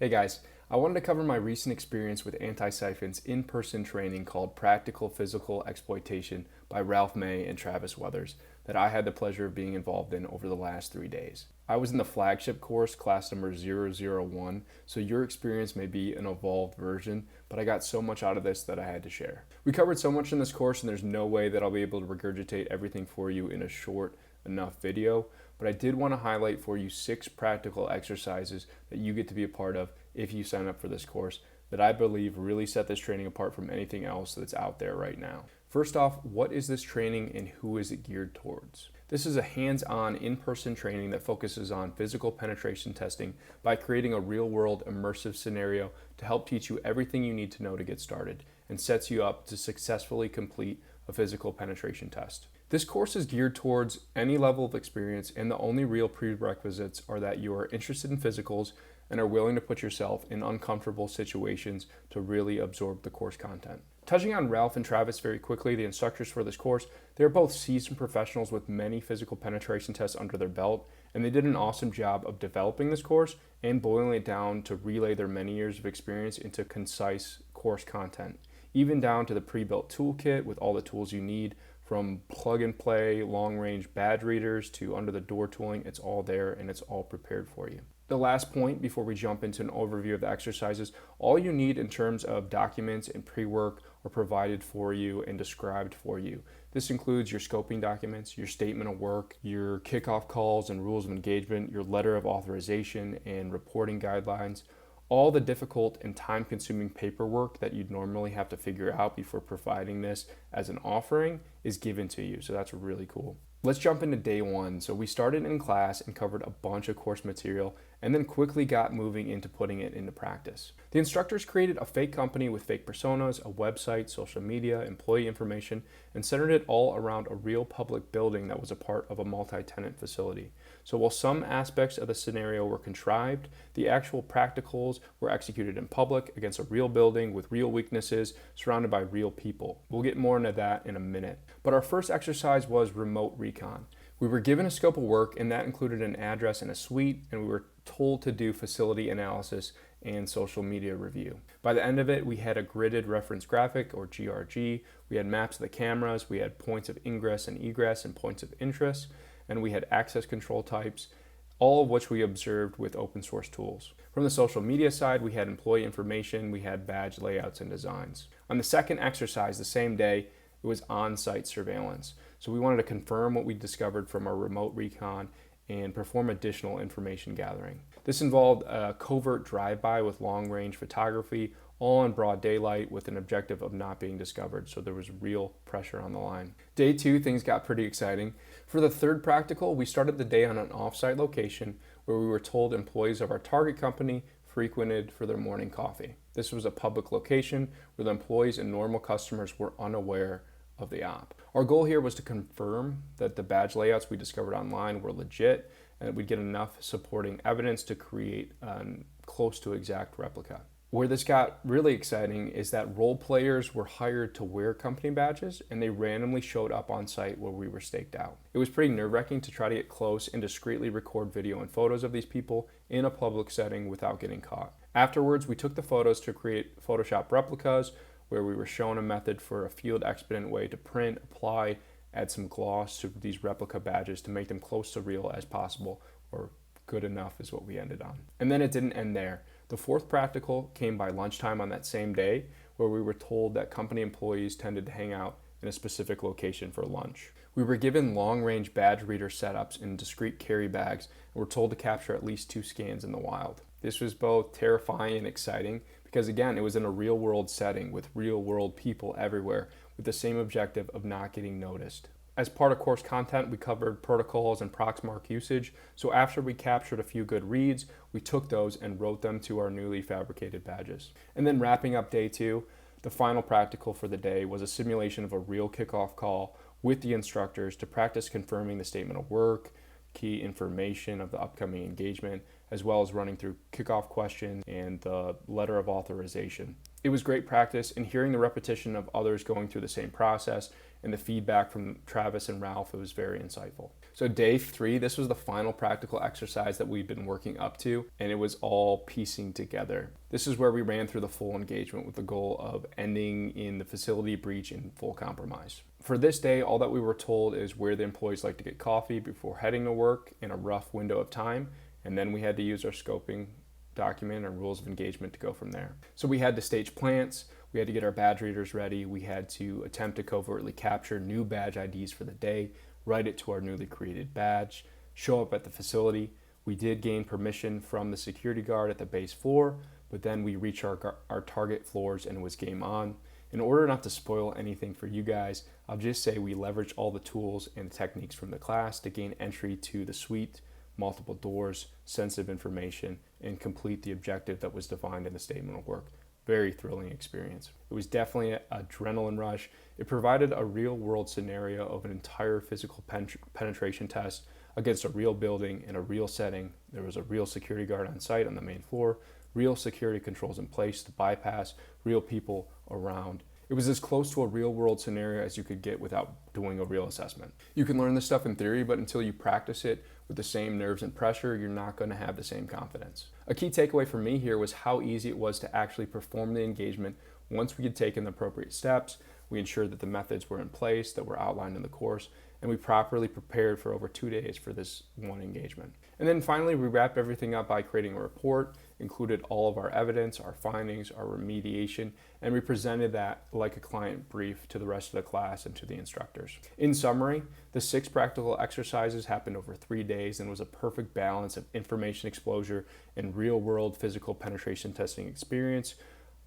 Hey guys, I wanted to cover my recent experience with Antisyphon's in-person training called Practical Physical Exploitation by Ralph May and Travis Weathers that I had the pleasure of being involved in over the last 3 days. I was in the flagship course, class number 001, so your experience may be an evolved version, but I got so much out of this that I had to share. We covered so much in this course and there's no way that I'll be able to regurgitate everything for you in a short enough video, but I did want to highlight for you 6 practical exercises that you get to be a part of if you sign up for this course that I believe really set this training apart from anything else that's out there right now. First off, what is this training and who is it geared towards? This is a hands-on, in-person training that focuses on physical penetration testing by creating a real-world immersive scenario to help teach you everything you need to know to get started and sets you up to successfully complete a physical penetration test. This course is geared towards any level of experience, and the only real prerequisites are that you are interested in physicals and are willing to put yourself in uncomfortable situations to really absorb the course content. Touching on Ralph and Travis very quickly, the instructors for this course, they're both seasoned professionals with many physical penetration tests under their belt, and they did an awesome job of developing this course and boiling it down to relay their many years of experience into concise course content, even down to the pre-built toolkit with all the tools you need. From plug and play, long range badge readers to under the door tooling, it's all there and it's all prepared for you. The last point before we jump into an overview of the exercises, all you need in terms of documents and pre-work are provided for you and described for you. This includes your scoping documents, your statement of work, your kickoff calls and rules of engagement, your letter of authorization and reporting guidelines. All the difficult and time-consuming paperwork that you'd normally have to figure out before providing this as an offering is given to you, so that's really cool. Let's jump into day one. So we started in class and covered a bunch of course material and then quickly got moving into putting it into practice. The instructors created a fake company with fake personas, a website, social media, employee information, and centered it all around a real public building that was a part of a multi-tenant facility. So while some aspects of the scenario were contrived, the actual practicals were executed in public against a real building with real weaknesses surrounded by real people. We'll get more into that in a minute. But our first exercise was remote recon. We were given a scope of work and that included an address and a suite, and we were told to do facility analysis and social media review. By the end of it, we had a gridded reference graphic or GRG, we had maps of the cameras, we had points of ingress and egress and points of interest, and we had access control types, all of which we observed with open source tools. From the social media side, we had employee information, we had badge layouts and designs. On the second exercise, the same day, it was on-site surveillance. So we wanted to confirm what we discovered from our remote recon and perform additional information gathering. This involved a covert drive-by with long-range photography, all in broad daylight with an objective of not being discovered, so there was real pressure on the line. Day 2, things got pretty exciting. For the third practical, we started the day on an off-site location where we were told employees of our target company frequented for their morning coffee. This was a public location where the employees and normal customers were unaware of the op. Our goal here was to confirm that the badge layouts we discovered online were legit and that we'd get enough supporting evidence to create a close to exact replica. Where this got really exciting is that role players were hired to wear company badges and they randomly showed up on site where we were staked out. It was pretty nerve-wracking to try to get close and discreetly record video and photos of these people in a public setting without getting caught. Afterwards, we took the photos to create Photoshop replicas where we were shown a method for a field expedient way to print, apply, add some gloss to these replica badges to make them close to real as possible, or good enough is what we ended on. And then it didn't end there. The fourth practical came by lunchtime on that same day, where we were told that company employees tended to hang out in a specific location for lunch. We were given long-range badge reader setups in discrete carry bags and were told to capture at least 2 scans in the wild. This was both terrifying and exciting because, again, it was in a real-world setting with real-world people everywhere with the same objective of not getting noticed. As part of course content, we covered protocols and Proxmark usage, so after we captured a few good reads, we took those and wrote them to our newly fabricated badges. And then wrapping up day 2, the final practical for the day was a simulation of a real kickoff call with the instructors to practice confirming the statement of work, key information of the upcoming engagement, as well as running through kickoff questions and the letter of authorization. It was great practice, and hearing the repetition of others going through the same process and the feedback from Travis and Ralph, it was very insightful. So day 3, this was the final practical exercise that we'd been working up to, and it was all piecing together. This is where we ran through the full engagement with the goal of ending in the facility breach and full compromise. For this day, all that we were told is where the employees like to get coffee before heading to work in a rough window of time, and then we had to use our scoping document or rules of engagement to go from there. So we had to stage plants, we had to get our badge readers ready, we had to attempt to covertly capture new badge IDs for the day, write it to our newly created badge, show up at the facility. We did gain permission from the security guard at the base floor, but then we reached our target floors and it was game on. In order not to spoil anything for you guys, I'll just say we leveraged all the tools and techniques from the class to gain entry to the suite, multiple doors, sensitive information, and complete the objective that was defined in the statement of work. Very thrilling experience. It was definitely an adrenaline rush. It provided a real world scenario of an entire physical penetration test against a real building in a real setting. There was a real security guard on site on the main floor, real security controls in place to bypass, real people around. It was as close to a real world scenario as you could get without doing a real assessment. You can learn this stuff in theory, but until you practice it with the same nerves and pressure, you're not going to have the same confidence. A key takeaway for me here was how easy it was to actually perform the engagement once we had taken the appropriate steps. We ensured that the methods were in place that were outlined in the course, and we properly prepared for over 2 days for this one engagement. And then finally, we wrapped everything up by creating a report, included all of our evidence, our findings, our remediation, and we presented that like a client brief to the rest of the class and to the instructors. In summary, the 6 practical exercises happened over 3 days and was a perfect balance of information exposure and real-world physical penetration testing experience.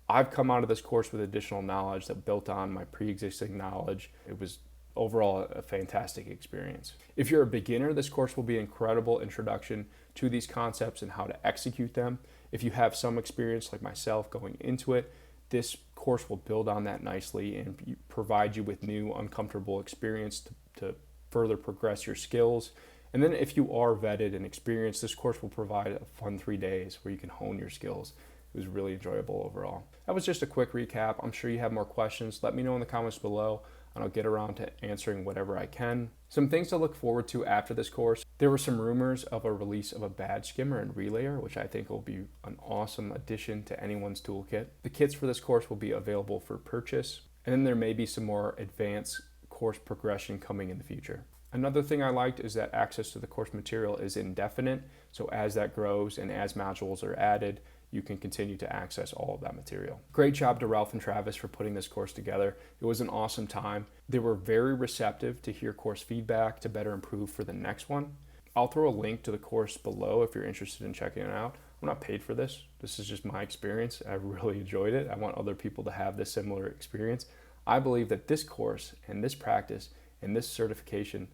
I've come out of this course with additional knowledge that built on my pre-existing knowledge. It was overall a fantastic experience. If you're a beginner, this course will be an incredible introduction to these concepts and how to execute them. If you have some experience like myself going into it, this course will build on that nicely and provide you with new uncomfortable experience to further progress your skills. And then if you are vetted and experienced, this course will provide a fun 3 days where you can hone your skills. It was really enjoyable overall. That was just a quick recap. I'm sure you have more questions. Let me know in the comments below, and I'll get around to answering whatever I can. Some things to look forward to after this course. There were some rumors of a release of a badge skimmer and relayer, which I think will be an awesome addition to anyone's toolkit. The kits for this course will be available for purchase, and then there may be some more advanced course progression coming in the future. Another thing I liked is that access to the course material is indefinite, so as that grows and as modules are added, you can continue to access all of that material. Great job to Ralph and Travis for putting this course together. It was an awesome time. They were very receptive to hear course feedback to better improve for the next one. I'll throw a link to the course below if you're interested in checking it out. I'm not paid for this. This is just my experience. I really enjoyed it. I want other people to have this similar experience. I believe that this course and this practice and this certification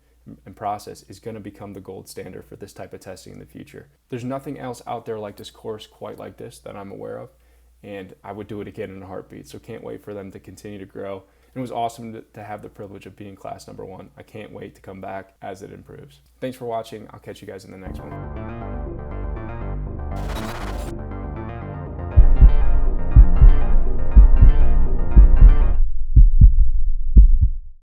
and process is going to become the gold standard for this type of testing in the future. There's nothing else out there like this course quite like this that I'm aware of, and I would do it again in a heartbeat. So can't wait for them to continue to grow. And it was awesome to have the privilege of being class number 1. I can't wait to come back as it improves. Thanks for watching. I'll catch you guys in the next one.